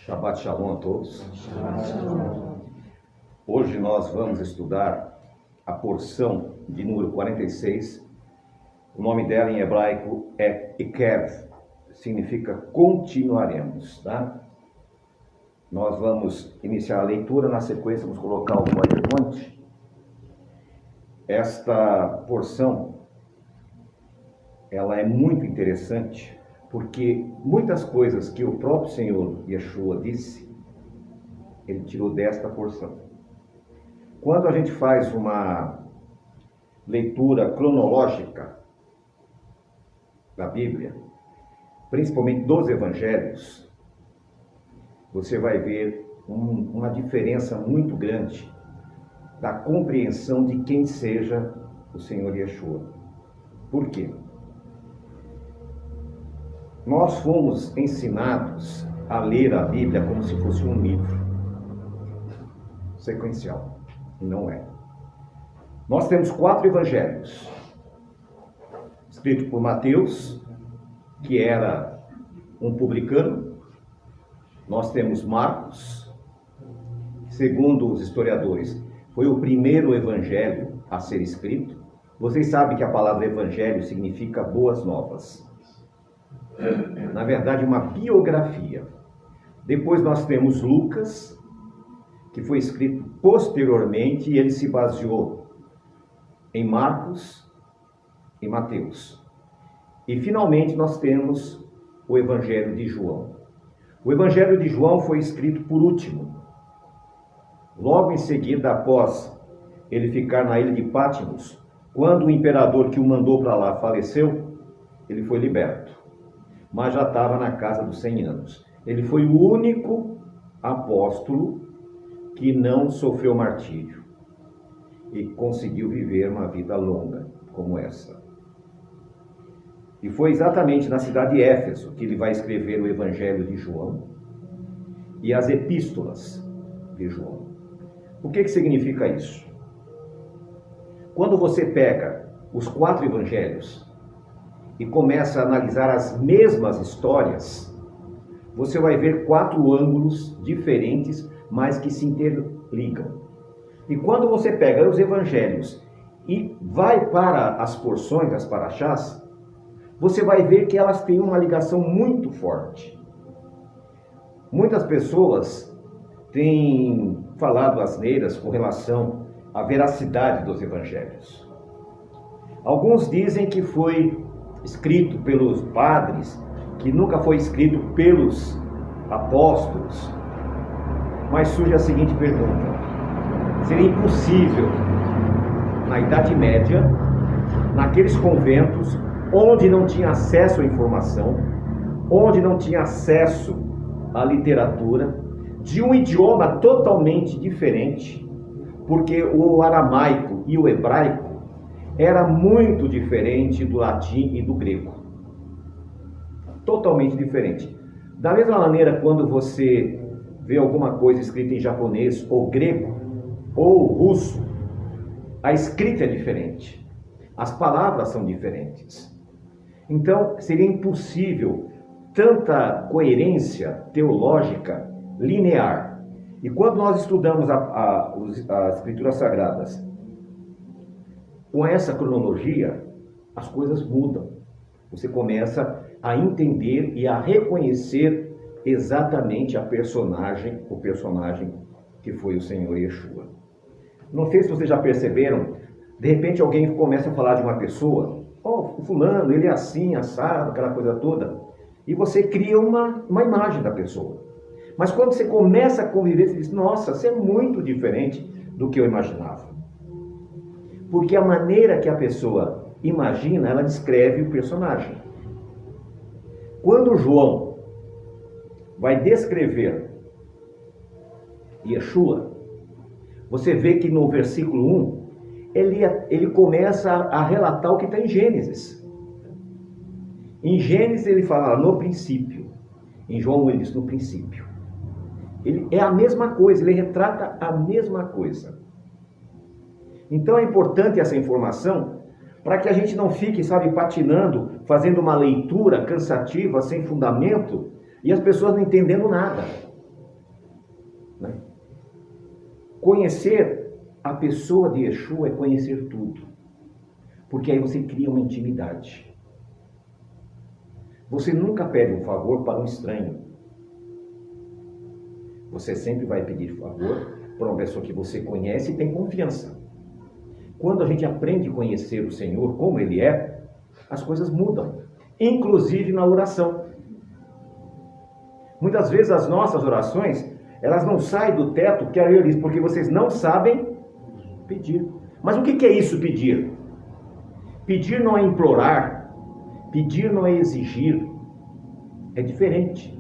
Shabbat Shalom a todos. Hoje nós vamos estudar a porção de número 46. O nome dela em hebraico é Ekev, significa continuaremos, tá? Nós vamos iniciar a leitura, na sequência vamos colocar o PowerPoint. Esta porção, ela é muito interessante, porque muitas coisas que o próprio Senhor Yeshua disse, ele tirou desta porção. Quando a gente faz uma leitura cronológica da Bíblia, principalmente dos evangelhos, você vai ver uma diferença muito grande da compreensão de quem seja o Senhor Yeshua. Por quê? Nós fomos ensinados a ler a Bíblia como se fosse um livro sequencial, e não é. Nós temos 4 evangelhos, escrito por Mateus, que era um publicano. Nós temos Marcos, segundo os historiadores, foi o primeiro evangelho a ser escrito. Vocês sabem que a palavra evangelho significa boas novas. Na verdade, uma biografia. Depois nós temos Lucas, que foi escrito posteriormente, e ele se baseou em Marcos e Mateus. E finalmente nós temos o Evangelho de João. O Evangelho de João foi escrito por último. Logo em seguida, após ele ficar na ilha de Patmos, quando o imperador que o mandou para lá faleceu, ele foi liberto. Mas já estava na casa dos 100 anos. Ele foi o único apóstolo que não sofreu martírio e conseguiu viver uma vida longa como essa. E foi exatamente na cidade de Éfeso que ele vai escrever o Evangelho de João e as epístolas de João. O que significa isso? Quando você pega os 4 evangelhos e começa a analisar as mesmas histórias, você vai ver 4 ângulos diferentes, mas que se interligam. E quando você pega os evangelhos e vai para as porções, as paraxás, você vai ver que elas têm uma ligação muito forte. Muitas pessoas têm falado asneiras com relação à veracidade dos evangelhos. Alguns dizem que foi escrito pelos padres, que nunca foi escrito pelos apóstolos. Mas surge a seguinte pergunta: seria impossível, na Idade Média, naqueles conventos, onde não tinha acesso à informação, onde não tinha acesso à literatura, de um idioma totalmente diferente, porque o aramaico e o hebraico era muito diferente do latim e do grego. Totalmente diferente. Da mesma maneira, quando você vê alguma coisa escrita em japonês, ou grego, ou russo, a escrita é diferente. As palavras são diferentes. Então, seria impossível tanta coerência teológica linear. E quando nós estudamos as Escrituras Sagradas com essa cronologia, as coisas mudam. Você começa a entender e a reconhecer exatamente o personagem que foi o Senhor Yeshua. Não sei se vocês já perceberam, de repente alguém começa a falar de uma pessoa, o fulano, ele é assim, assado, aquela coisa toda, e você cria uma imagem da pessoa. Mas quando você começa a conviver, você diz: nossa, você é muito diferente do que eu imaginava. Porque a maneira que a pessoa imagina, ela descreve o personagem. Quando João vai descrever Yeshua, você vê que no versículo 1, ele começa a relatar o que está em Gênesis. Em Gênesis ele fala no princípio. Em João ele diz no princípio. Ele é a mesma coisa, ele retrata a mesma coisa. Então é importante essa informação para que a gente não fique, patinando, fazendo uma leitura cansativa, sem fundamento, e as pessoas não entendendo nada. né? Conhecer a pessoa de Yeshua é conhecer tudo. Porque aí você cria uma intimidade. Você nunca pede um favor para um estranho. Você sempre vai pedir favor para uma pessoa que você conhece e tem confiança. Quando a gente aprende a conhecer o Senhor como Ele é, as coisas mudam. Inclusive na oração. Muitas vezes as nossas orações, elas não saem do teto que a Bíblia diz, porque vocês não sabem pedir. Mas o que é isso, pedir? Pedir não é implorar, pedir não é exigir, é diferente.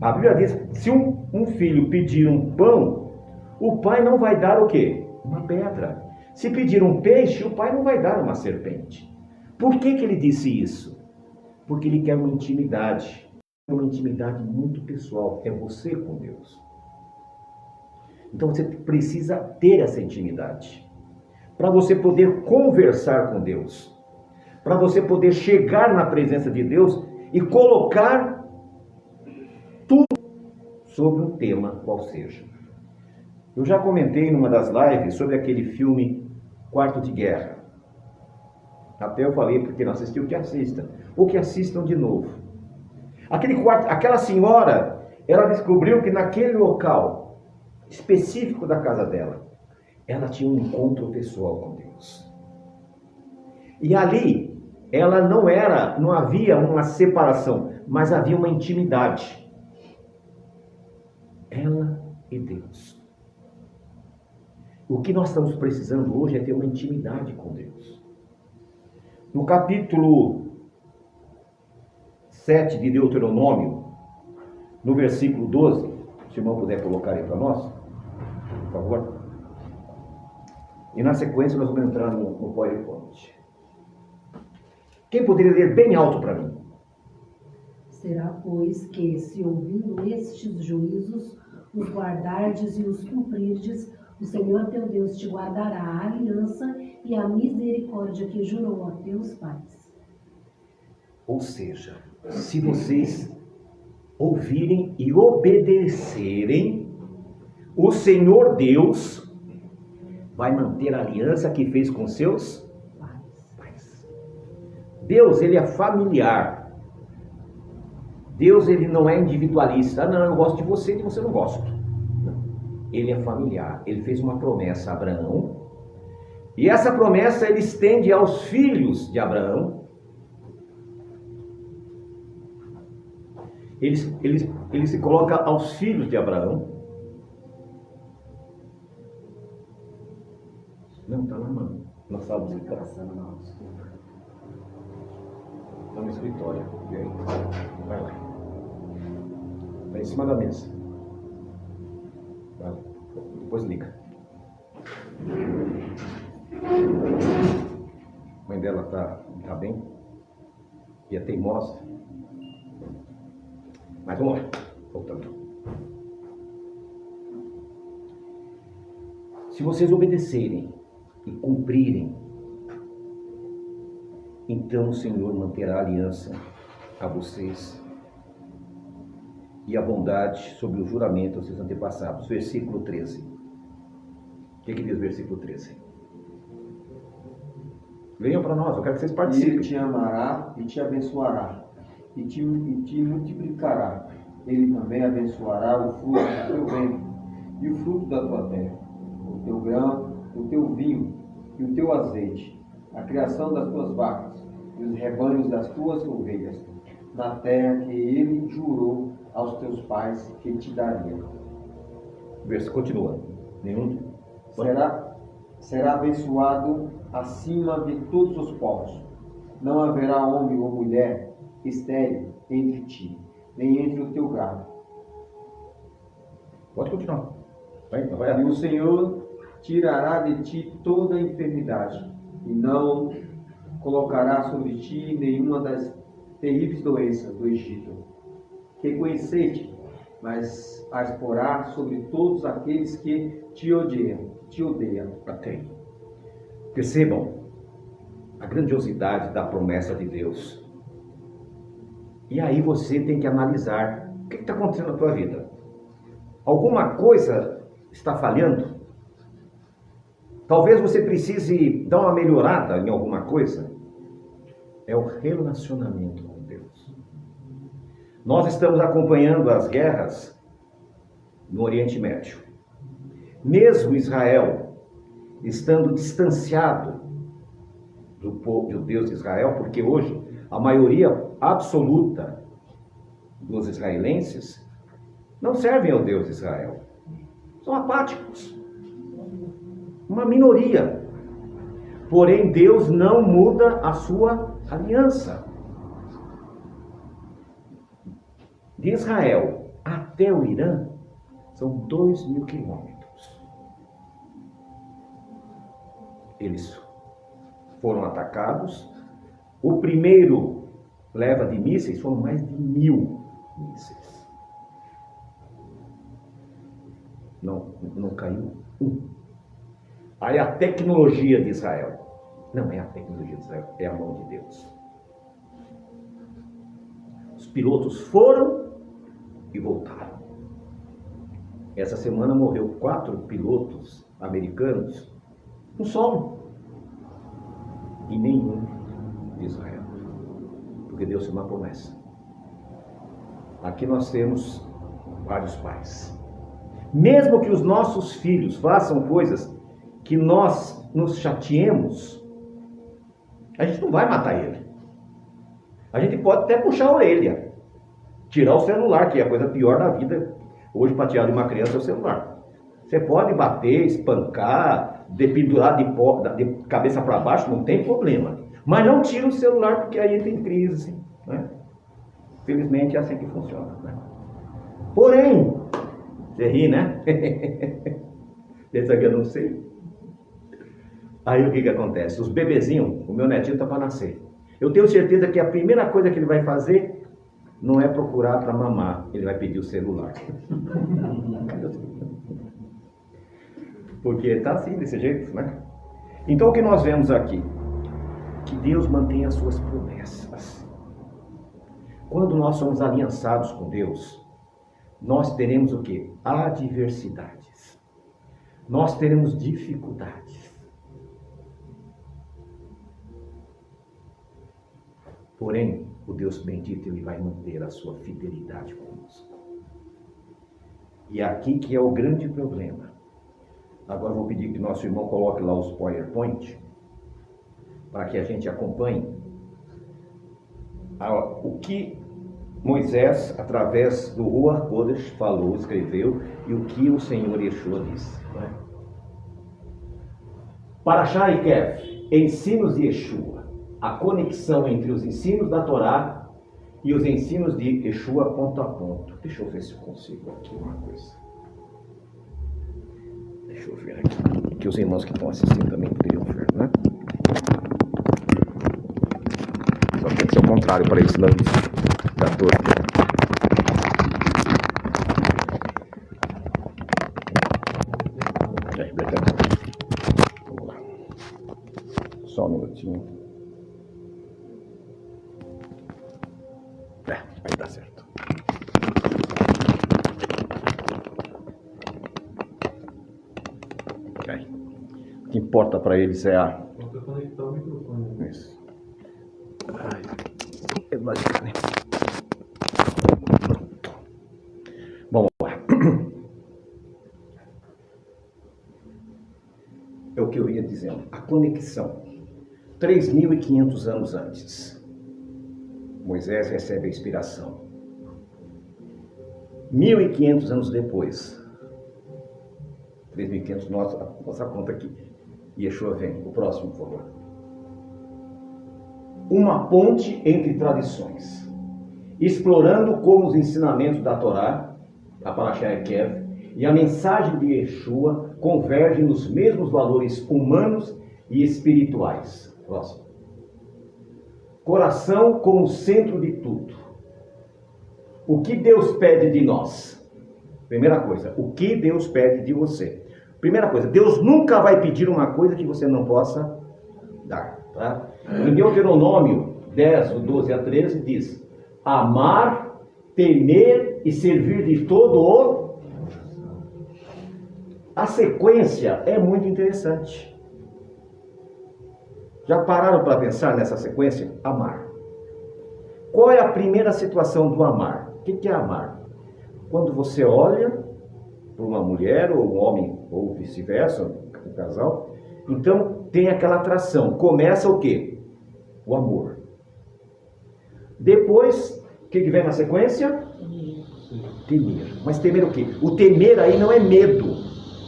A Bíblia diz, se um filho pedir um pão, o pai não vai dar o quê? Uma pedra. Se pedir um peixe, o pai não vai dar uma serpente. Por que ele disse isso? Porque ele quer uma intimidade muito pessoal, é você com Deus. Então você precisa ter essa intimidade, para você poder conversar com Deus, para você poder chegar na presença de Deus e colocar tudo sobre um tema qual seja. Eu já comentei numa das lives sobre aquele filme Quarto de Guerra. Até eu falei para quem não assistiu que assista, ou que assistam de novo. Aquela senhora, ela descobriu que naquele local específico da casa dela, ela tinha um encontro pessoal com Deus. E ali, não havia uma separação, mas havia uma intimidade. Ela e Deus. O que nós estamos precisando hoje é ter uma intimidade com Deus. No capítulo 7 de Deuteronômio, no versículo 12, se o irmão puder colocar aí para nós, por favor. E na sequência nós vamos entrar no PowerPoint. Quem poderia ler bem alto para mim? Será, pois, que, se ouvindo estes juízos, os guardardes e os cumprirdes, o Senhor teu Deus te guardará a aliança e a misericórdia que jurou a teus pais. Ou seja, se vocês ouvirem e obedecerem, o Senhor Deus vai manter a aliança que fez com seus pais. Deus, ele é familiar. Deus, ele não é individualista. Não, eu gosto de você e você não gosta. Não. Ele é familiar. Ele fez uma promessa a Abraão. E essa promessa ele estende aos filhos de Abraão. Ele se coloca aos filhos de Abraão. Não, está na sala de escritório. Está no escritório. E aí? Vai lá. Está em cima da mesa. Vai lá. Depois liga. A mãe dela tá bem? E é teimosa. Mas vamos lá. Voltando. Se vocês obedecerem e cumprirem, então o Senhor manterá a aliança a vocês e a bondade sobre o juramento aos seus antepassados. Versículo 13. O que diz o versículo 13? Venham para nós, eu quero que vocês participem. Ele te amará e te abençoará, e te multiplicará. Ele também abençoará o fruto do teu ventre e o fruto da tua terra, o teu grão, o teu vinho e o teu azeite, a criação das tuas vacas e os rebanhos das tuas ovelhas, na terra que ele jurou aos teus pais que te daria. Continua. Nenhum. Será abençoado acima de todos os povos. Não haverá homem ou mulher estéril entre ti, nem entre o teu gado. Pode continuar. Vai. E o Senhor tirará de ti toda a enfermidade, e não colocará sobre ti nenhuma das terríveis doenças do Egito, que conheceste, mas as porá sobre todos aqueles que te odeiam. Até. Percebam a grandiosidade da promessa de Deus. E aí você tem que analisar o que está acontecendo na tua vida. Alguma coisa está falhando? Talvez você precise dar uma melhorada em alguma coisa. É o relacionamento com Deus. Nós estamos acompanhando as guerras no Oriente Médio. Mesmo Israel estando distanciado do povo, do Deus de Israel, porque hoje a maioria absoluta dos israelenses não servem ao Deus de Israel. São apáticos. Uma minoria. Porém, Deus não muda a sua aliança. De Israel até o Irã, são 2.000 quilômetros. Eles foram atacados. O primeiro leva de mísseis foram mais de 1.000 mísseis. Não caiu um. Aí a tecnologia de Israel. Não é a tecnologia de Israel, é a mão de Deus. Os pilotos foram e voltaram. Essa semana morreu 4 pilotos americanos no solo. E nenhum de Israel. Porque Deus tem uma promessa. Aqui nós temos vários pais. Mesmo que os nossos filhos façam coisas que nós nos chateemos, a gente não vai matar ele. A gente pode até puxar a orelha, tirar o celular, que é a coisa pior da vida. Hoje, para tirar de uma criança é o celular. Você pode bater, espancar, dependurar de cabeça para baixo, não tem problema. Mas não tira o celular, porque aí tem crise, né? Felizmente é assim que funciona, né? Porém, você ri, né? Pensa que eu não sei. Aí o que acontece? Os bebezinhos, o meu netinho está para nascer. Eu tenho certeza que a primeira coisa que ele vai fazer não é procurar para mamar, ele vai pedir o celular. Porque está assim, desse jeito, né? Então o que nós vemos aqui? Que Deus mantém as suas promessas. Quando nós somos aliançados com Deus, nós teremos o quê? Adversidades. Nós teremos dificuldades. Porém, o Deus bendito, Ele vai manter a sua fidelidade conosco. E aqui que é o grande problema. Agora eu vou pedir que nosso irmão coloque lá os PowerPoint, para que a gente acompanhe o que Moisés, através do Ruach Kodesh, falou, escreveu, e o que o Senhor Yeshua disse. Né? Parashá e Kef, ensinos de Yeshua, a conexão entre os ensinos da Torá e os ensinos de Yeshua ponto a ponto. Deixa eu ver se eu consigo aqui uma coisa. Deixa eu ver aqui, que os irmãos que estão assistindo também poderiam ver, né? Só tem que ser o contrário para esse lance da torre. Vamos lá. Só um minutinho. Aí tá certo. Okay. O que importa para eles é a... Falta conectar o microfone. Isso. É bacana. Pronto. Vamos lá. É o que eu ia dizendo. A conexão. 3.500 anos antes, Moisés recebe a inspiração. 1.500 anos depois, 3.500, nossa conta aqui, Yeshua vem. O próximo, por favor. Uma ponte entre tradições, explorando como os ensinamentos da Torá, a Parashá Ekev, e a mensagem de Yeshua convergem nos mesmos valores humanos e espirituais. Próximo. Coração como centro de tudo. O que Deus pede de nós? Primeira coisa, o que Deus pede de você? Primeira coisa, Deus nunca vai pedir uma coisa que você não possa dar. Tá? Em Deuteronômio 10, do 12 a 13, diz: amar, temer e servir de todo o a sequência é muito interessante. Já pararam para pensar nessa sequência? Amar. Qual é a primeira situação do amar? O que é amar? Quando você olha para uma mulher, ou um homem, ou vice-versa, um casal, então tem aquela atração. Começa o quê? O amor. Depois, o que vem na sequência? Temer. Mas temer o quê? O temer aí não é medo,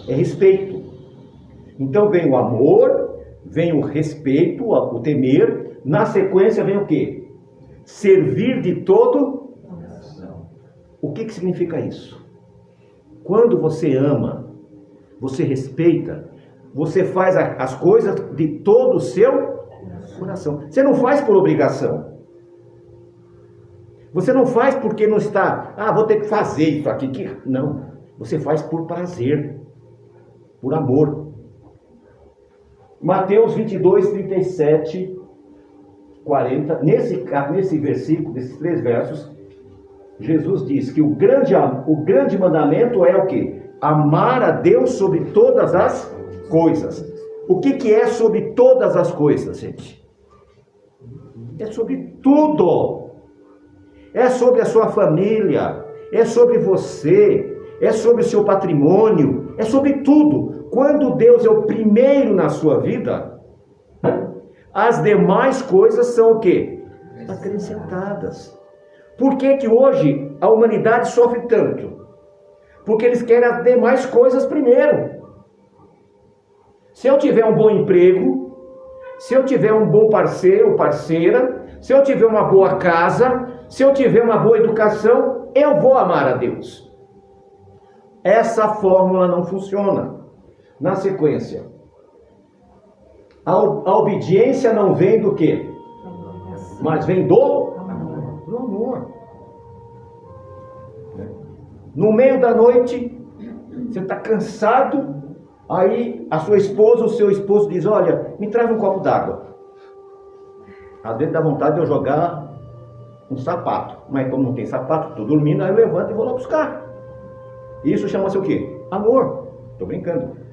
é respeito. Então vem o amor, vem o respeito, o temer. Na sequência vem o quê? Servir de todo. O que significa isso? Quando você ama, você respeita, você faz as coisas de todo o seu coração. Você não faz por obrigação. Você não faz porque não está, vou ter que fazer isso aqui. Não, você faz por prazer, por amor. Mateus 22, 37, 40, nesse versículo, nesses 3 versos, Jesus diz que o grande mandamento é o quê? Amar a Deus sobre todas as coisas. O que é sobre todas as coisas, gente? É sobre tudo. É sobre a sua família, é sobre você, é sobre o seu patrimônio, é sobre tudo. Quando Deus é o primeiro na sua vida, as demais coisas são o quê? Acrescentadas. Por que hoje a humanidade sofre tanto? Porque eles querem as demais coisas primeiro. Se eu tiver um bom emprego, se eu tiver um bom parceiro ou parceira, se eu tiver uma boa casa, se eu tiver uma boa educação, eu vou amar a Deus. Essa fórmula não funciona. Na sequência, a obediência não vem do quê? Mas vem do amor. No meio da noite, você está cansado, aí a sua esposa, o seu esposo diz, olha, me traz um copo d'água. Às vezes dá vontade de eu jogar um sapato, mas como não tem sapato, estou dormindo, aí eu levanto e vou lá buscar. Isso chama-se o quê? Amor. Estou brincando.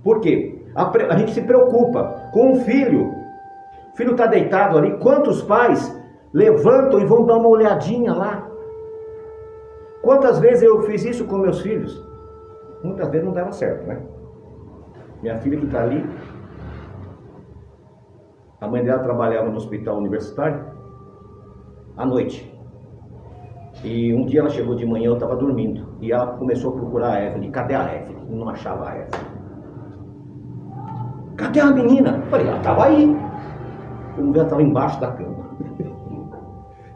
Por quê? A gente se preocupa com um filho. O filho está deitado ali. Quantos pais levantam e vão dar uma olhadinha lá? Quantas vezes eu fiz isso com meus filhos? Muitas vezes não dava certo, né? Minha filha que está ali, a mãe dela trabalhava no hospital universitário à noite. E um dia ela chegou de manhã, eu estava dormindo. E ela começou a procurar a Evelyn. Cadê a Evelyn? Não achava a Evelyn. Cadê a menina? Eu falei, ela estava aí. Ela estava embaixo da cama.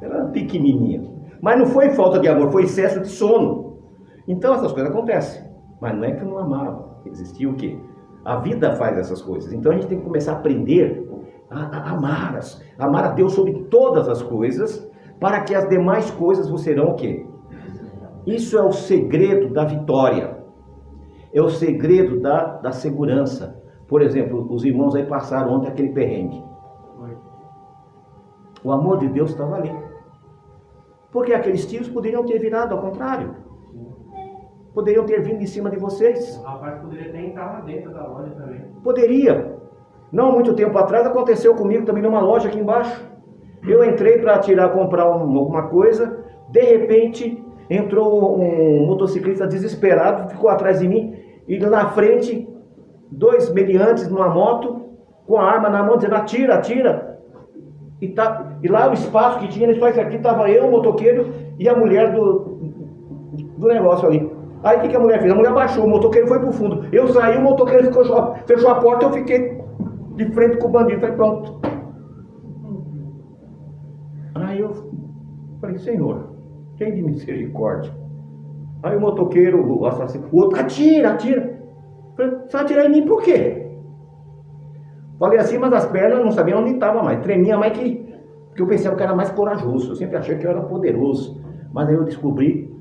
Ela era pequenininha. Mas não foi falta de amor, foi excesso de sono. Então essas coisas acontecem. Mas não é que eu não amava. Existia o quê? A vida faz essas coisas. Então a gente tem que começar a aprender a amar a Deus sobre todas as coisas, para que as demais coisas serão o quê? Isso é o segredo da vitória. É o segredo da segurança. Por exemplo, os irmãos aí passaram ontem aquele perrengue. O amor de Deus estava ali. Porque aqueles tiros poderiam ter virado ao contrário. Poderiam ter vindo em cima de vocês. O rapaz poderia até entrar lá dentro da loja também. Poderia. Não muito tempo atrás aconteceu comigo também numa loja aqui embaixo. Eu entrei para comprar alguma coisa. De repente entrou um motociclista desesperado, ficou atrás de mim. E na frente, 2 meliantes numa moto, com a arma na mão, dizendo atira, atira. E lá o espaço que tinha, no espaço aqui, estava eu, o motoqueiro e a mulher do negócio ali. Aí o que a mulher fez? A mulher baixou, o motoqueiro foi pro fundo. Eu saí, o motoqueiro fechou a porta, eu fiquei de frente com o bandido. Falei, pronto. Aí eu falei, Senhor, tem de misericórdia. Aí o motoqueiro, o assassino, o outro, atira, atira. Falei, você vai atirar em mim por quê? Falei assim, mas as pernas não sabiam onde estava mais. Tremia mais que eu pensava que era mais corajoso. Eu sempre achei que eu era poderoso. Mas aí eu descobri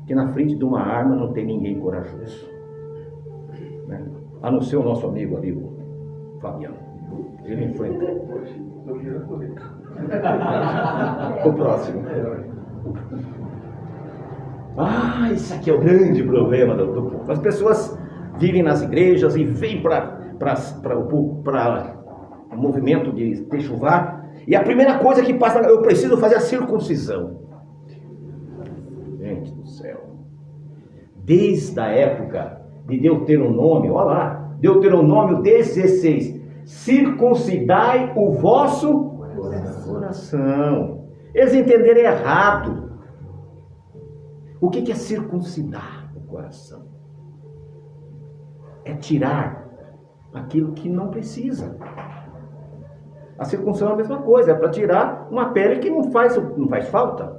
que na frente de uma arma não tem ninguém corajoso. Né? A não ser o nosso amigo ali, o Fabiano. Ele enfrenta. O próximo. Isso aqui é o grande problema do povo. As pessoas vivem nas igrejas e vêm para o movimento de Techuvá, e a primeira coisa que passa, eu preciso fazer a circuncisão. Gente do céu. Desde a época de Deuteronômio, olha lá, Deuteronômio 16, circuncidai o vosso coração. Eles entenderam errado. O que é circuncidar o coração? É tirar aquilo que não precisa. A circuncisão é a mesma coisa, é para tirar uma pele que não faz falta.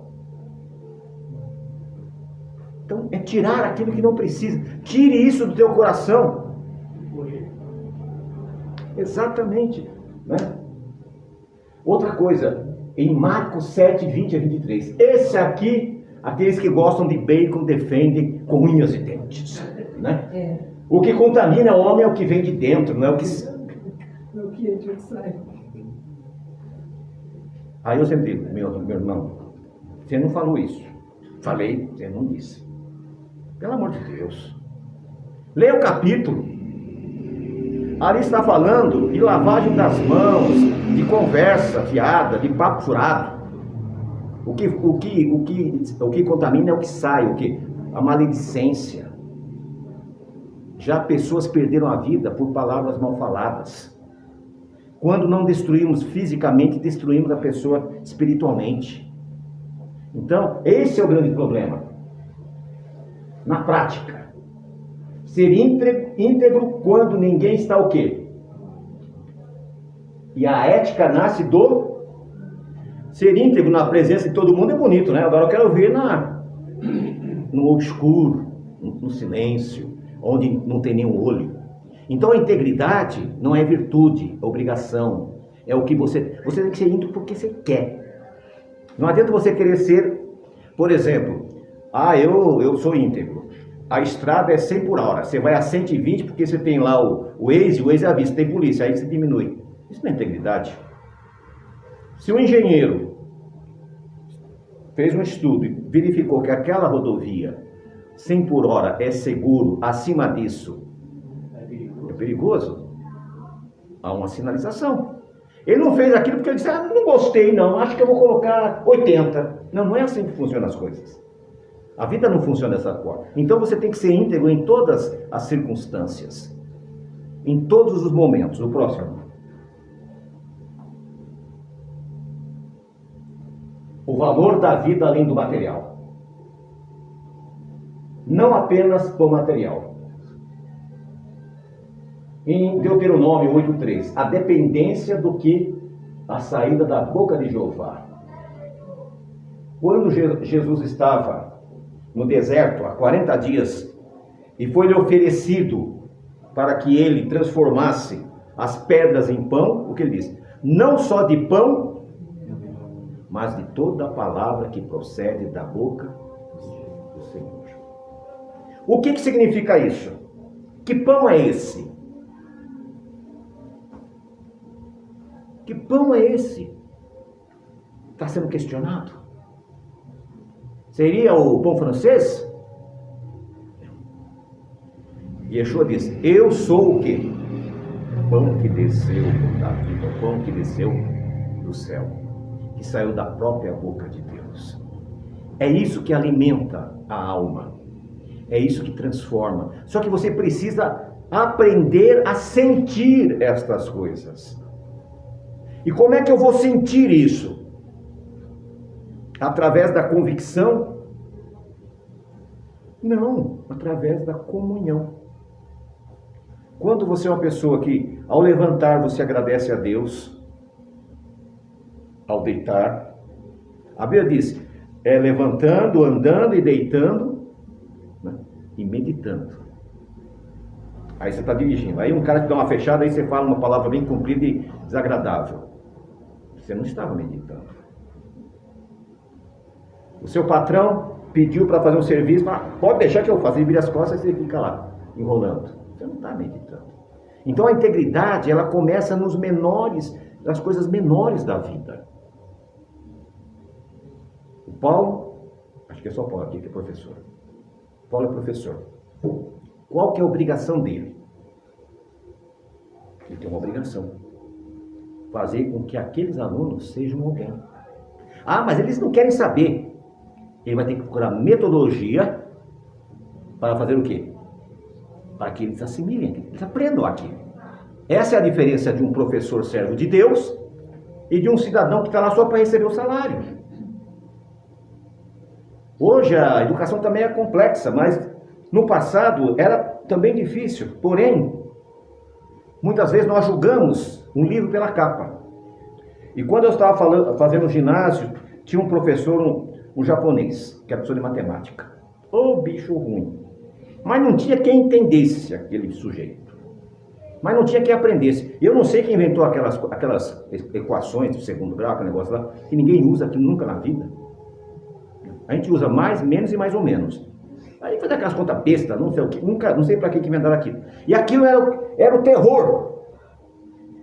Então, é tirar aquilo que não precisa. Tire isso do teu coração. Exatamente. Né? Outra coisa, em Marcos 7, 20 a 23. Esse aqui, aqueles que gostam de bacon defendem com unhas e dentes. Né? O que contamina o homem é o que vem de dentro, não é o que... É o que entra e sai. Aí eu sempre digo, meu irmão, você não falou isso. Falei, você não disse. Pelo amor de Deus. Leia o capítulo. Ali está falando de lavagem das mãos, de conversa fiada, de papo furado. O que contamina é o que sai, a maledicência. Já pessoas perderam a vida por palavras mal faladas. Quando não destruímos fisicamente, destruímos a pessoa espiritualmente. Então, esse é o grande problema. Na prática, ser íntegro quando ninguém está o quê? E a ética nasce do... Ser íntegro na presença de todo mundo é bonito, né? Agora eu quero ver no obscuro, no silêncio, onde não tem nenhum olho. Então a integridade não é virtude, é obrigação. É o que você tem que ser íntegro porque você quer. Não adianta você querer ser, por exemplo, eu sou íntegro. A estrada é 100 por hora. Você vai a 120 porque você tem lá o Waze avisa, tem polícia, aí você diminui. Isso não é integridade. Se um engenheiro fez um estudo e verificou que aquela rodovia 100 por hora é seguro, acima disso é perigoso, há uma sinalização. Ele não fez aquilo porque ele disse, não gostei não, acho que eu vou colocar 80. Não é assim que funcionam as coisas. A vida não funciona dessa forma. Então você tem que ser íntegro em todas as circunstâncias, em todos os momentos. O próximo. O valor da vida além do material. Não apenas o material. Em Deuteronômio 8:3, a dependência do que a saída da boca de Jeová. Quando Jesus estava no deserto há 40 dias e foi-lhe oferecido para que ele transformasse as pedras em pão, o que ele disse? Não só de pão, mas de toda a palavra que procede da boca do Senhor. O que significa isso? Que pão é esse? Que pão é esse? Está sendo questionado. Seria o pão francês? Yeshua diz, eu sou o quê? O pão que desceu da vida, o pão que desceu do céu, que saiu da própria boca de Deus. É isso que alimenta a alma. É isso que transforma. Só que você precisa aprender a sentir estas coisas. E como é que eu vou sentir isso? Através da convicção? Não, através da comunhão. Quando você é uma pessoa que, ao levantar, você agradece a Deus, ao deitar, a Bíblia diz, levantando, andando e deitando, né, e meditando. Aí você está dirigindo, aí um cara te dá uma fechada, aí você fala uma palavra bem comprida e desagradável. Você não estava meditando. O seu patrão pediu para fazer um serviço, pode deixar que eu faça, ele vira as costas e você fica lá, enrolando. Você não está meditando. Então a integridade, ela começa nas coisas menores da vida. Paulo, acho que é só Paulo aqui que é professor. Paulo é professor. Qual que é a obrigação dele? Ele tem uma obrigação. Fazer com que aqueles alunos sejam alguém. Ah, mas eles não querem saber. Ele vai ter que procurar metodologia para fazer o quê? Para que eles assimilem, que eles aprendam aquilo. Essa é a diferença de um professor servo de Deus e de um cidadão que está lá só para receber o salário. Hoje a educação também é complexa, mas no passado era também difícil. Porém, muitas vezes nós julgamos um livro pela capa. E quando eu estava fazendo ginásio, tinha um professor, um japonês, que era professor de matemática. Ô bicho ruim. Mas não tinha quem entendesse aquele sujeito. Mas não tinha quem aprendesse. Eu não sei quem inventou aquelas equações de segundo grau, aquele negócio lá, que ninguém usa aquilo nunca na vida. A gente usa mais, menos e mais ou menos. Aí faz aquelas contas bestas, não sei o que, nunca, não sei para que inventaram aquilo. E aquilo era o terror.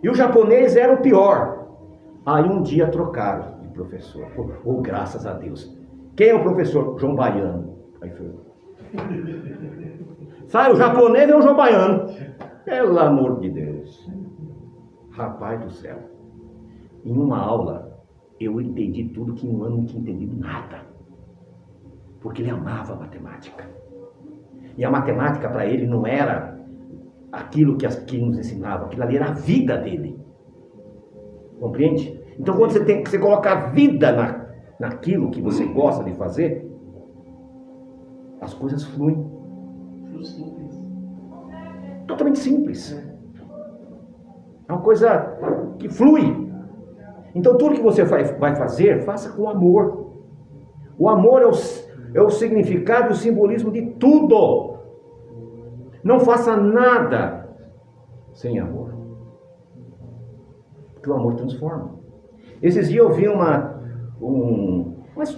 E o japonês era o pior. Aí um dia trocaram de professor. Oh, graças a Deus. Quem é o professor? João Baiano. Aí foi. Sai o japonês e o João Baiano. Pelo amor de Deus. Rapaz do céu. Em uma aula, eu entendi tudo que em um ano não tinha entendido nada. Porque ele amava a matemática. E a matemática para ele não era aquilo que nos ensinava, aquilo ali era a vida dele. Compreende? Então quando você coloca a vida naquilo que você gosta de fazer, as coisas fluem. Simples. Totalmente simples. É uma coisa que flui. Então tudo que você vai fazer, faça com amor. O amor é o significado e o simbolismo de tudo. Não faça nada sem amor. Porque o amor transforma. Esses dias eu vi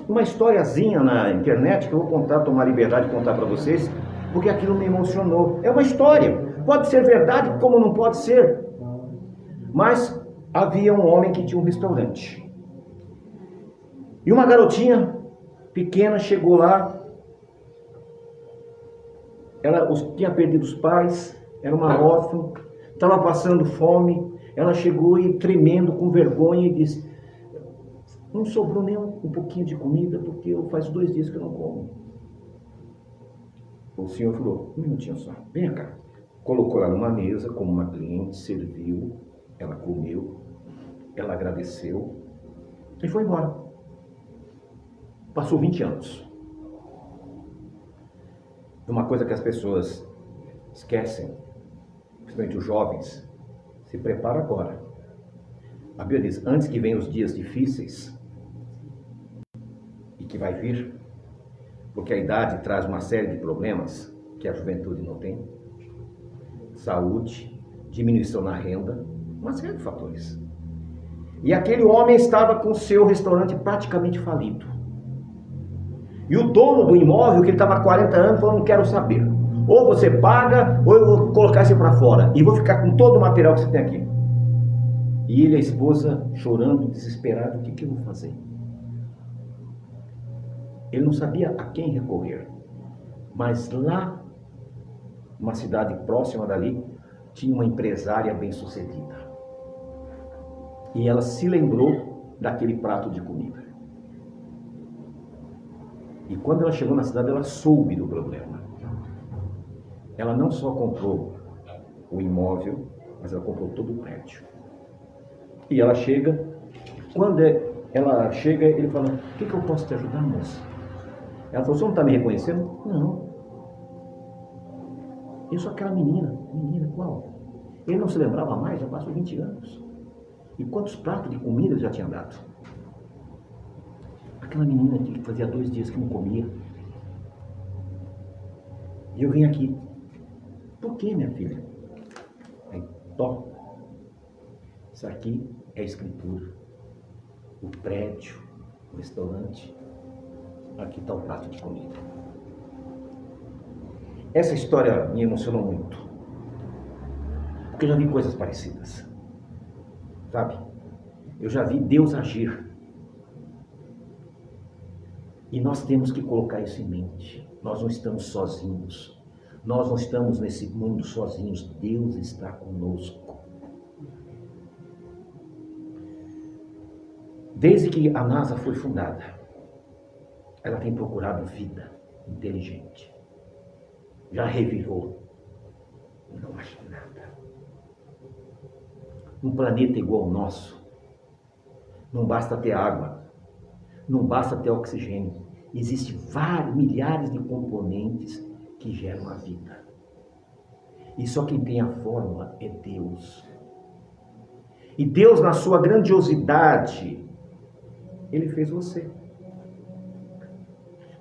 uma historiazinha na internet que eu vou contar, tomar liberdade de contar para vocês, porque aquilo me emocionou. É uma história. Pode ser verdade, como não pode ser. Mas havia um homem que tinha um restaurante. E uma garotinha pequena chegou lá. Ela tinha perdido os pais, era uma órfã, estava passando fome. Ela chegou e tremendo, com vergonha, e disse: não sobrou nem um pouquinho de comida, porque faz 2 dias que eu não como. O senhor falou: um minutinho só, vem cá. Colocou ela numa mesa, como uma cliente, serviu, ela comeu, ela agradeceu e foi embora. Passou 20 anos. Uma coisa que as pessoas esquecem, principalmente os jovens, se prepara agora. A Bíblia diz: antes que venham os dias difíceis, e que vai vir, porque a idade traz uma série de problemas que a juventude não tem, saúde, diminuição na renda, uma série de fatores. E aquele homem estava com o seu restaurante praticamente falido. E o dono do imóvel, que ele estava há 40 anos, falou: não quero saber. Ou você paga, ou eu vou colocar isso para fora. E vou ficar com todo o material que você tem aqui. E ele e a esposa chorando, desesperado: o que eu vou fazer? Ele não sabia a quem recorrer. Mas lá, uma cidade próxima dali, tinha uma empresária bem-sucedida. E ela se lembrou daquele prato de comida. E quando ela chegou na cidade, ela soube do problema. Ela não só comprou o imóvel, mas ela comprou todo o prédio. E ela chega, quando ela chega, ele fala: o que eu posso te ajudar, moça? Ela falou: você não está me reconhecendo? Não. Eu sou aquela menina. Menina qual? Ele não se lembrava mais, já passou 20 anos. E quantos pratos de comida ele já tinha dado? Aquela menina que fazia 2 dias que não comia. E eu vim aqui. Por que, minha filha? Aí, tó. Isso aqui é a escritura. O prédio, o restaurante. Aqui está o prato de comida. Essa história me emocionou muito. Porque eu já vi coisas parecidas. Sabe? Eu já vi Deus agir. E nós temos que colocar isso em mente. Nós não estamos sozinhos. Nós não estamos nesse mundo sozinhos, Deus está conosco. Desde que a NASA foi fundada, ela tem procurado vida inteligente. Já revirou, não acha nada. Um planeta igual ao nosso, não basta ter água, não basta ter oxigênio. Existem vários, milhares de componentes que geram a vida. E só quem tem a fórmula é Deus. E Deus, na sua grandiosidade, Ele fez você.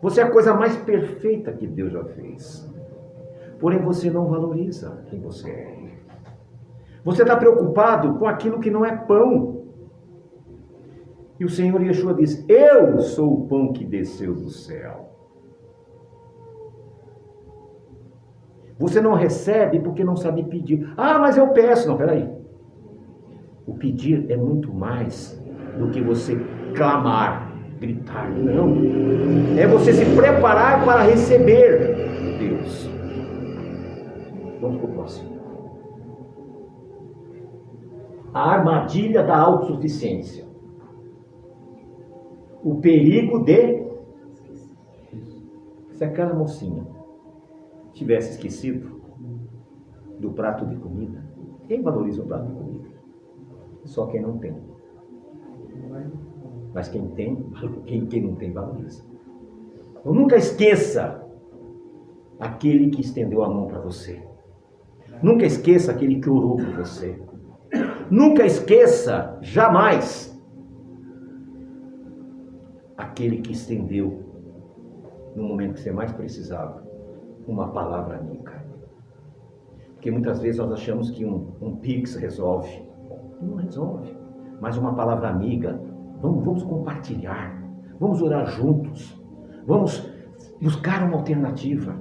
Você é a coisa mais perfeita que Deus já fez. Porém, você não valoriza quem você é. Você está preocupado com aquilo que não é pão. E o Senhor Yeshua diz: eu sou o pão que desceu do céu. Você não recebe porque não sabe pedir. Ah, mas eu peço. Não, peraí. O pedir é muito mais do que você clamar, gritar. Não. É você se preparar para receber Deus. Vamos para o próximo. A armadilha da autossuficiência. O perigo de... Se aquela mocinha tivesse esquecido do prato de comida, quem valoriza o prato de comida? Só quem não tem. Mas quem tem, quem não tem, valoriza. Então nunca esqueça aquele que estendeu a mão para você. Nunca esqueça aquele que orou por você. Nunca esqueça, jamais, aquele que estendeu, no momento que você mais precisava, uma palavra amiga. Porque muitas vezes nós achamos que um Pix resolve. Não resolve. Mas uma palavra amiga, vamos compartilhar, vamos orar juntos, vamos buscar uma alternativa.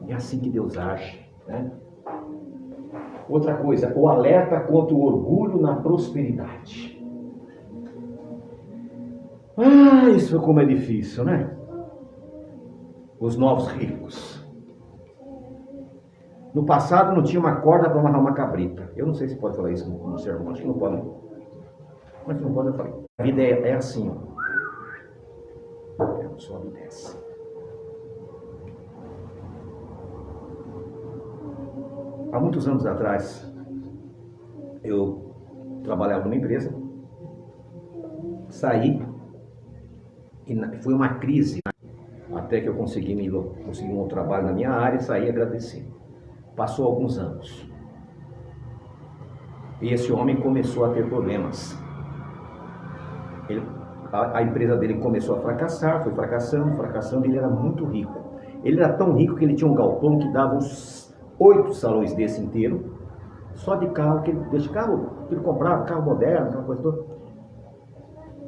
É assim que Deus age, né? Outra coisa, o alerta contra o orgulho na prosperidade. Ah, isso como é difícil, né? Os novos ricos. No passado não tinha uma corda para amarrar uma cabrita. Eu não sei se pode falar isso no sermão, acho que não pode. Mas não pode, eu falei. A vida é assim, ó. Sobe e desce. Há muitos anos atrás, eu trabalhava numa empresa, saí e foi uma crise, até que eu consegui um outro trabalho na minha área e saí agradecendo. Passou alguns anos. E esse homem começou a ter problemas. A empresa dele começou a fracassar, foi fracassando, e ele era muito rico. Ele era tão rico que ele tinha um galpão que dava uns 8 salões desse inteiro, só de carro, que ele comprava, carro moderno, aquela coisa toda.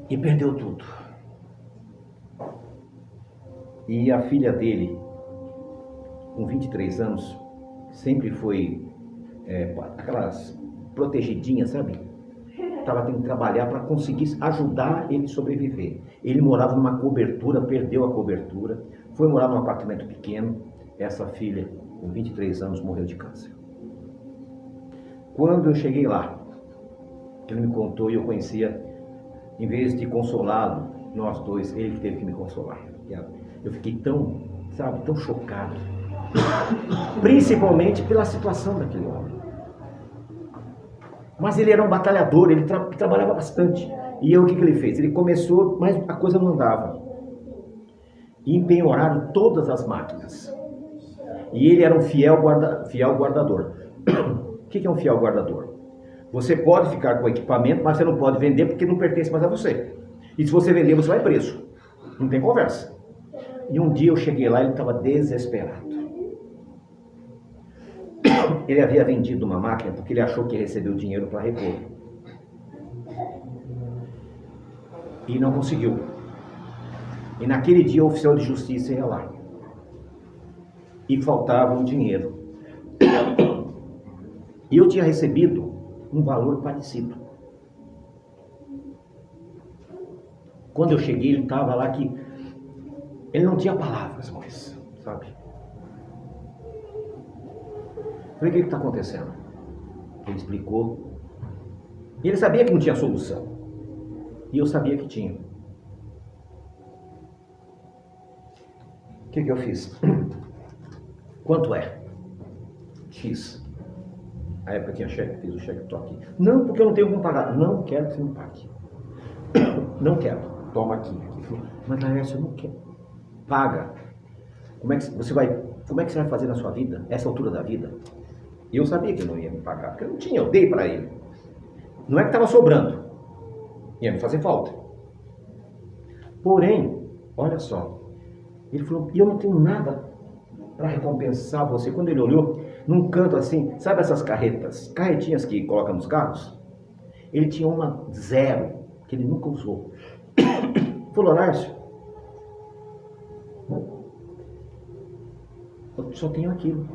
E perdeu tudo. E a filha dele, com 23 anos, sempre foi aquelas protegidinhas, sabe? Estava tendo que trabalhar para conseguir ajudar ele a sobreviver. Ele morava numa cobertura, perdeu a cobertura, foi morar num apartamento pequeno. Essa filha, com 23 anos, morreu de câncer. Quando eu cheguei lá, ele me contou e eu conhecia, em vez de consolá-lo, nós dois, ele que teve que me consolar. Eu fiquei tão chocado. Principalmente pela situação daquele homem. Mas ele era um batalhador, ele trabalhava bastante. E o que ele fez? Ele começou, mas a coisa não andava. E empenhoraram todas as máquinas. E ele era um fiel guardador. O que é um fiel guardador? Você pode ficar com o equipamento, mas você não pode vender porque não pertence mais a você. E se você vender, você vai preso. Não tem conversa. E um dia eu cheguei lá e ele estava desesperado. Ele havia vendido uma máquina porque ele achou que recebeu dinheiro para repor. E não conseguiu. E naquele dia o oficial de justiça ia lá. E faltava um dinheiro. E eu tinha recebido um valor parecido. Quando eu cheguei, ele estava lá que... Ele não tinha palavras, mas, sabe? Falei, o que está acontecendo? Ele explicou. E ele sabia que não tinha solução. E eu sabia que tinha. O que eu fiz? Quanto é? X. A época tinha cheque, fiz o cheque, estou aqui. Não, porque eu não tenho como pagar. Não quero que você me pague. Não quero. Toma aqui. Mas Laércio, eu não quero. Paga. Como é que você vai fazer na sua vida, essa altura da vida? E eu sabia que ele não ia me pagar, porque eu não tinha, eu dei para ele. Não é que estava sobrando. Ia me fazer falta. Porém, olha só. Ele falou, e eu não tenho nada para recompensar você. Quando ele olhou, num canto assim, sabe essas carretinhas que colocam nos carros? Ele tinha uma 0, que ele nunca usou. Falou, Lárcio, eu só tenho aquilo.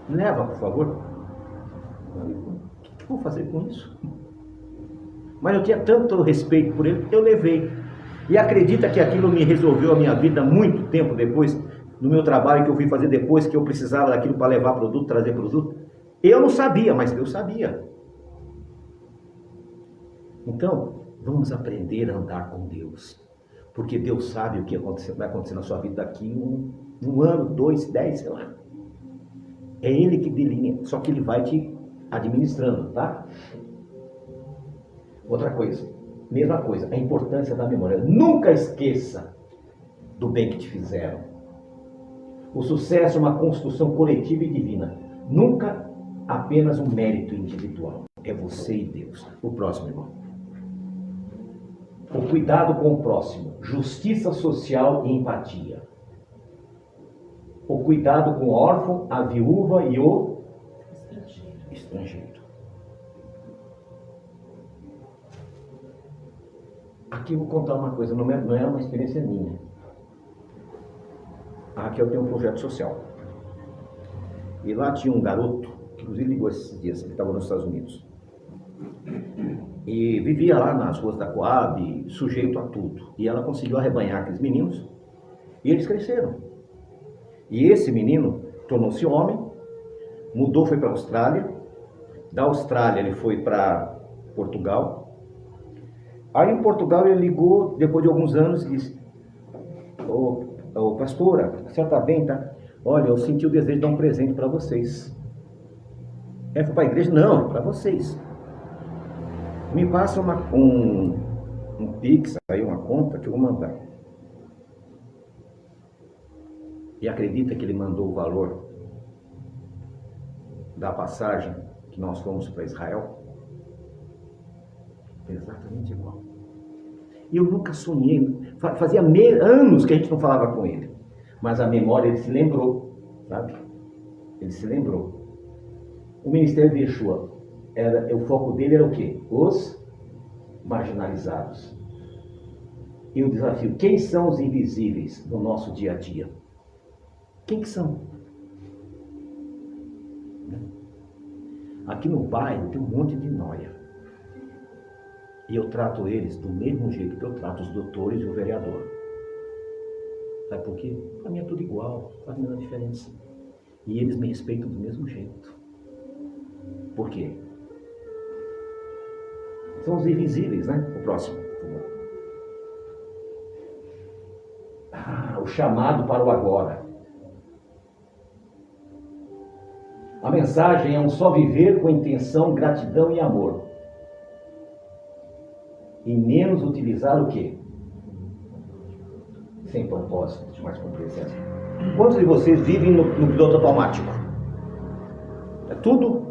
Leva, por favor. O que eu vou fazer com isso? Mas eu tinha tanto respeito por ele, eu levei. E acredita que aquilo me resolveu a minha vida muito tempo depois, no meu trabalho que eu fui fazer depois, que eu precisava daquilo para levar produto, trazer produto. Eu não sabia, mas Deus sabia. Então, vamos aprender a andar com Deus. Porque Deus sabe o que vai acontecer na sua vida daqui um ano, 2, 10, sei lá. É Ele que delinha, só que Ele vai te administrando, tá? Outra coisa, mesma coisa, a importância da memória. Nunca esqueça do bem que te fizeram. O sucesso é uma construção coletiva e divina. Nunca apenas um mérito individual. É você e Deus. O próximo, irmão. O cuidado com o próximo. Justiça social e empatia. O cuidado com o órfão, a viúva e o estrangeiro. Aqui eu vou contar uma coisa, não é uma experiência minha. Aqui eu tenho um projeto social. E lá tinha um garoto, que inclusive ligou esses dias, ele estava nos Estados Unidos. E vivia lá nas ruas da Coab, sujeito a tudo. E ela conseguiu arrebanhar aqueles meninos, e eles cresceram. E esse menino tornou-se homem, mudou, foi para a Austrália. Da Austrália ele foi para Portugal. Aí em Portugal ele ligou, depois de alguns anos, e disse, ô pastora, a senhora está bem, tá? Olha, eu senti o desejo de dar um presente para vocês. Ela foi para a igreja? Não, para vocês. Me passa um Pix, aí uma conta que eu vou mandar. E acredita que ele mandou o valor da passagem que nós fomos para Israel? Exatamente igual. E eu nunca sonhei, fazia anos que a gente não falava com ele. Mas a memória, ele se lembrou, sabe? Ele se lembrou. O ministério de Yeshua, o foco dele era o quê? Os marginalizados. E o desafio, quem são os invisíveis no nosso dia a dia? Quem que são? Aqui no bairro tem um monte de nóia. E eu trato eles do mesmo jeito que eu trato os doutores e o vereador. Sabe por quê? Para mim é tudo igual, não faz a menor diferença. E eles me respeitam do mesmo jeito. Por quê? São os invisíveis, né? O próximo, por favor. O chamado para o agora. A mensagem é um só viver com intenção, gratidão e amor. E menos utilizar o quê? Sem propósito, de mais compreensão. Quantos de vocês vivem no piloto automático? É tudo.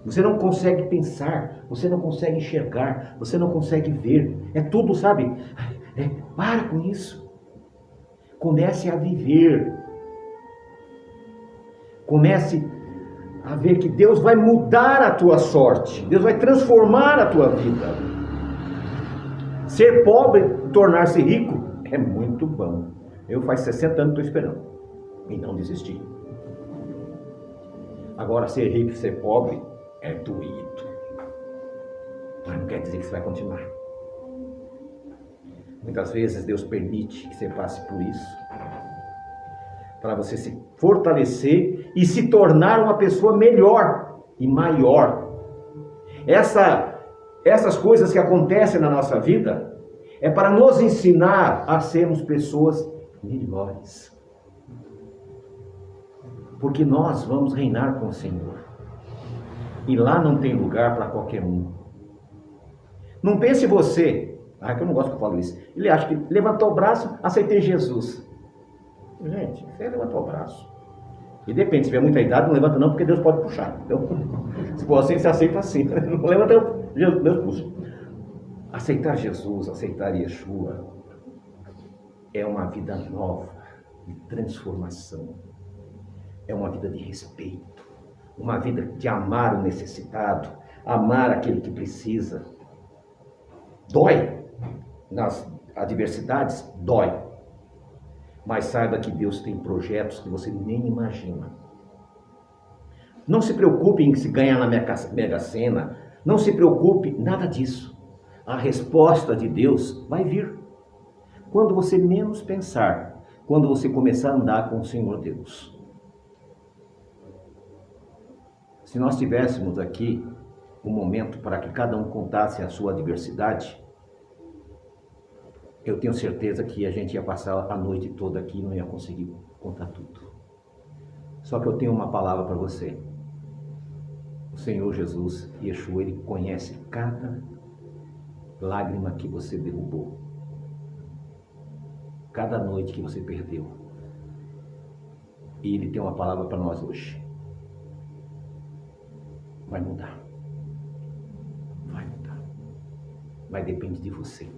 Você não consegue pensar, você não consegue enxergar, você não consegue ver. É tudo, sabe? Para com isso. Comece a viver. Comece a ver que Deus vai mudar a tua sorte. Deus vai transformar a tua vida. Ser pobre e tornar-se rico é muito bom. Eu faz 60 anos que estou esperando e não desisti. Agora, ser rico e ser pobre é doído. Mas não quer dizer que você vai continuar. Muitas vezes Deus permite que você passe por isso para você se fortalecer e se tornar uma pessoa melhor e maior. Essas coisas que acontecem na nossa vida é para nos ensinar a sermos pessoas melhores. Porque nós vamos reinar com o Senhor. E lá não tem lugar para qualquer um. Não pense você, que eu não gosto que eu falo isso. Ele acha que levantou o braço, aceitei Jesus. Gente, você levantou o braço. E depende, se tiver muita idade, não levanta não, porque Deus pode puxar. Então, se for assim, você aceita assim. Não levanta, Deus puxa. Aceitar Jesus, aceitar Yeshua, é uma vida nova, de transformação. É uma vida de respeito, uma vida de amar o necessitado, amar aquele que precisa. Dói, nas adversidades, dói. Mas saiba que Deus tem projetos que você nem imagina. Não se preocupe em se ganhar na Mega Sena, não se preocupe, nada disso. A resposta de Deus vai vir. Quando você menos pensar, quando você começar a andar com o Senhor Deus. Se nós tivéssemos aqui um momento para que cada um contasse a sua adversidade, eu tenho certeza que a gente ia passar a noite toda aqui e não ia conseguir contar tudo. Só que eu tenho uma palavra para você. O Senhor Jesus, Yeshua, Ele conhece cada lágrima que você derrubou, cada noite que você perdeu. E Ele tem uma palavra para nós hoje. Vai mudar. Vai mudar. Mas depende de você.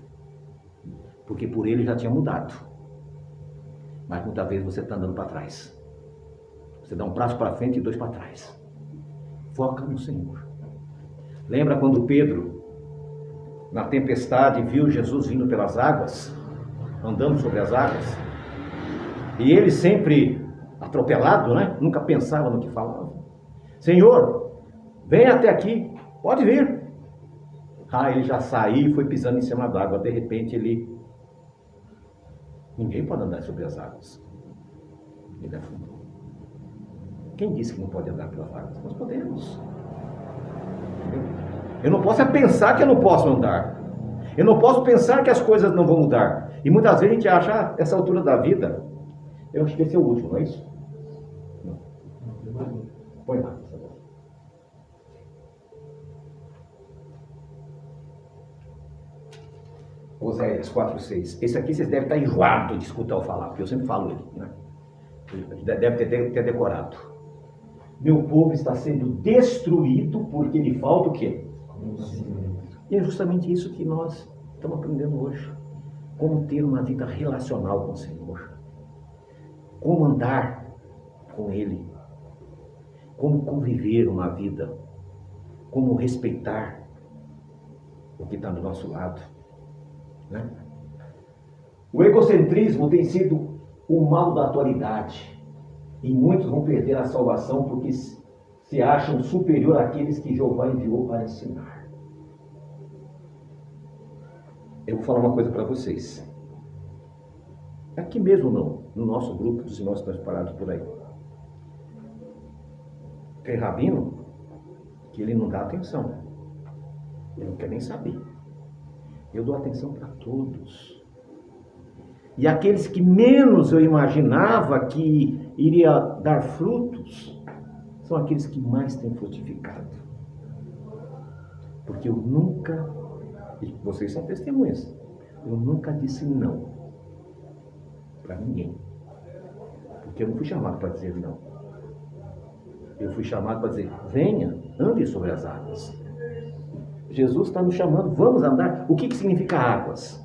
Porque por Ele já tinha mudado. Mas muitas vezes você está andando para trás. Você dá um passo para frente e 2 para trás. Foca no Senhor. Lembra quando Pedro, na tempestade, viu Jesus vindo pelas águas, andando sobre as águas? E ele sempre atropelado, né? Nunca pensava no que falava. Senhor, vem até aqui, pode vir. Ele já saiu e foi pisando em cima d'água. De repente ninguém pode andar sobre as águas. Ele afundou. Quem disse que não pode andar pelas águas? Nós podemos. Eu não posso pensar que eu não posso andar. Eu não posso pensar que as coisas não vão mudar. E muitas vezes a gente acha, essa altura da vida, eu acho que esse é o último, não é isso? Não. Põe lá. Oséias 4:6. Esse aqui vocês devem estar enjoados de escutar eu falar, porque eu sempre falo ele, né? Deve ter decorado. Meu povo está sendo destruído porque lhe falta o quê? E é justamente isso que nós estamos aprendendo hoje. Como ter uma vida relacional com o Senhor. Como andar com Ele. Como conviver uma vida. Como respeitar o que está do nosso lado. Né? O egocentrismo tem sido o mal da atualidade. E muitos vão perder a salvação porque se acham superior àqueles que Jeová enviou para ensinar. Eu vou falar uma coisa para vocês. Aqui mesmo não, no nosso grupo dos irmãos que estão espalhados por aí. Tem rabino que ele não dá atenção. Ele não quer nem saber. Eu dou atenção para todos. E aqueles que menos eu imaginava que iria dar frutos, são aqueles que mais têm frutificado. Porque eu nunca, e vocês são testemunhas, eu nunca disse não para ninguém. Porque eu não fui chamado para dizer não. Eu fui chamado para dizer, venha, ande sobre as águas. Jesus está nos chamando, vamos andar. O que significa águas?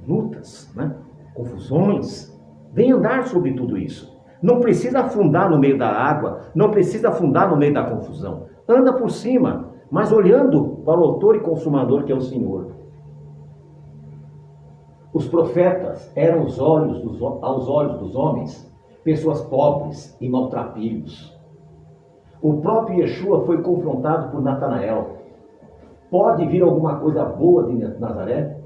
Lutas, né? Confusões. Vem andar sobre tudo isso. Não precisa afundar no meio da água, não precisa afundar no meio da confusão. Anda por cima, mas olhando para o autor e consumador que é o Senhor. Os profetas eram aos olhos dos homens, pessoas pobres e maltrapilhos. O próprio Yeshua foi confrontado por Natanael. Pode vir alguma coisa boa de Nazaré?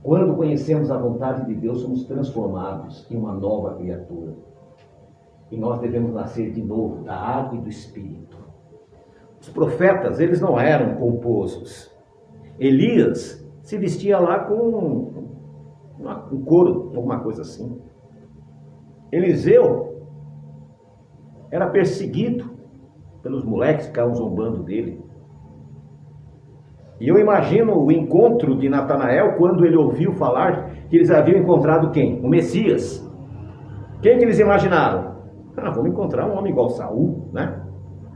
Quando conhecemos a vontade de Deus, somos transformados em uma nova criatura. E nós devemos nascer de novo da água e do Espírito. Os profetas, eles não eram pomposos. Elias se vestia lá com um couro, alguma coisa assim. Eliseu era perseguido pelos moleques que ficavam zombando dele. E eu imagino o encontro de Natanael quando ele ouviu falar que eles haviam encontrado quem? O Messias. Quem que eles imaginaram? Vamos encontrar um homem igual Saul, né?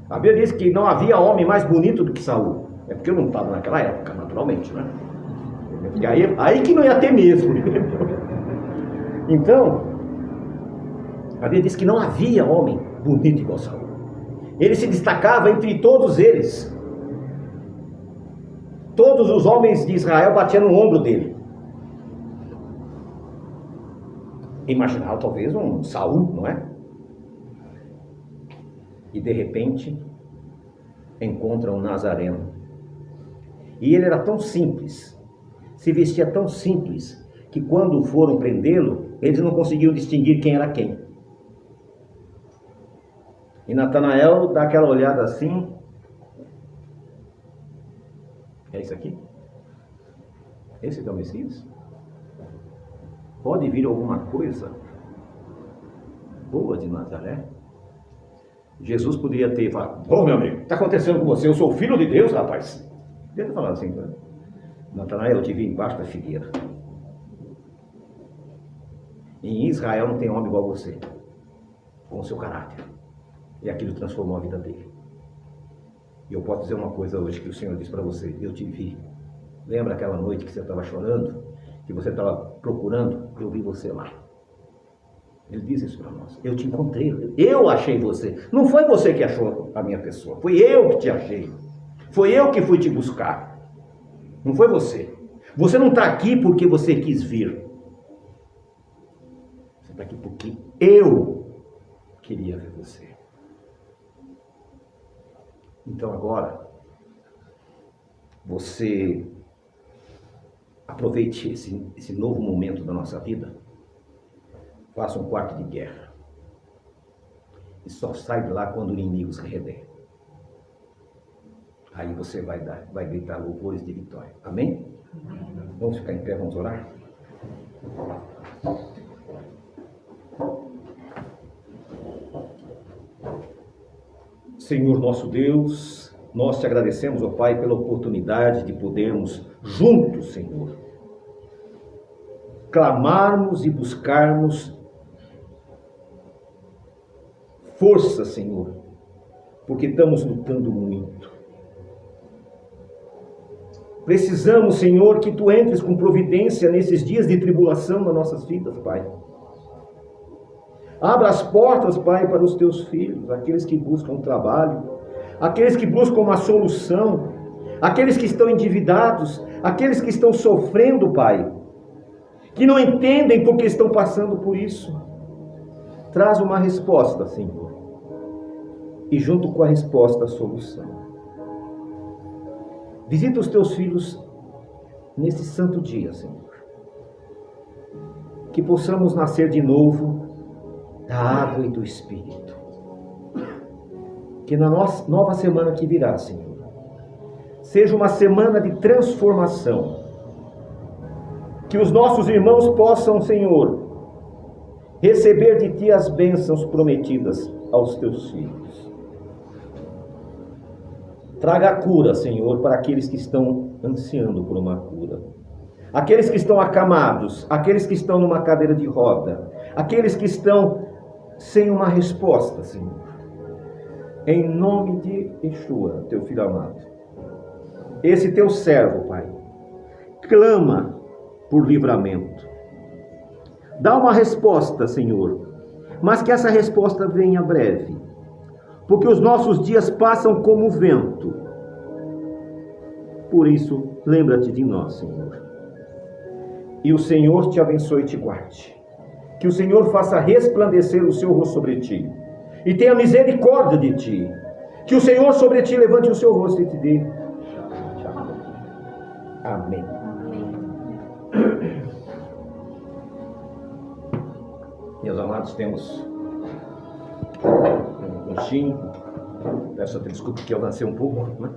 A Bíblia diz que não havia homem mais bonito do que Saul. É porque eu não estava naquela época, naturalmente, né? E aí que não ia ter mesmo. Então, a Bíblia diz que não havia homem bonito igual Saul. Ele se destacava entre todos eles. Todos os homens de Israel batiam no ombro dele. Imaginava talvez um Saul, não é? E de repente encontra um Nazareno. E ele era tão simples, se vestia tão simples, que quando foram prendê-lo, eles não conseguiam distinguir quem era quem. E Natanael dá aquela olhada assim. É isso aqui? Esse que é o Messias? Pode vir alguma coisa boa de Nazaré? Jesus poderia ter falado: ô meu amigo, o que está acontecendo com você? Eu sou filho de Deus, rapaz. Ele falou assim, né? Natanael, eu te vi embaixo da figueira. Em Israel não tem homem igual você, com o seu caráter. E aquilo transformou a vida dele. E eu posso dizer uma coisa hoje que o Senhor disse para você: eu te vi. Lembra aquela noite que você estava chorando? Que você estava procurando? Eu vi você lá. Ele diz isso para nós: eu te encontrei, eu achei você. Não foi você que achou a minha pessoa, foi eu que te achei. Foi eu que fui te buscar. Não foi você. Você não está aqui porque você quis vir. Você está aqui porque eu queria ver você. Então agora, você aproveite esse novo momento da nossa vida. Faça um quarto de guerra. E só sai de lá quando o inimigo se render. Aí você vai gritar louvores de vitória. Amém? Vamos ficar em pé, vamos orar? Senhor nosso Deus, nós te agradecemos, ó Pai, pela oportunidade de podermos juntos, Senhor, clamarmos e buscarmos força, Senhor, porque estamos lutando muito. Precisamos, Senhor, que Tu entres com providência nesses dias de tribulação nas nossas vidas, Pai. Abra as portas, Pai, para os Teus filhos, aqueles que buscam trabalho, aqueles que buscam uma solução, aqueles que estão endividados, aqueles que estão sofrendo, Pai, que não entendem porque estão passando por isso. Traz uma resposta, Senhor, e junto com a resposta, a solução. Visita os Teus filhos nesse santo dia, Senhor, que possamos nascer de novo da água e do Espírito. Que na nova semana que virá, Senhor, seja uma semana de transformação. Que os nossos irmãos possam, Senhor, receber de Ti as bênçãos prometidas aos Teus filhos. Traga a cura, Senhor, para aqueles que estão ansiando por uma cura. Aqueles que estão acamados, aqueles que estão numa cadeira de roda, aqueles que estão sem uma resposta, Senhor. Em nome de Yeshua, Teu Filho amado. Esse Teu servo, Pai, clama por livramento. Dá uma resposta, Senhor, mas que essa resposta venha breve. Porque os nossos dias passam como o vento. Por isso, lembra-te de nós, Senhor. E o Senhor te abençoe e te guarde. Que o Senhor faça resplandecer o seu rosto sobre ti e tenha misericórdia de ti. Que o Senhor sobre ti levante o seu rosto e te dê. Amém. Amém. Meus amados, temos um gostinho. Peço até desculpa que eu avancei um pouco, né?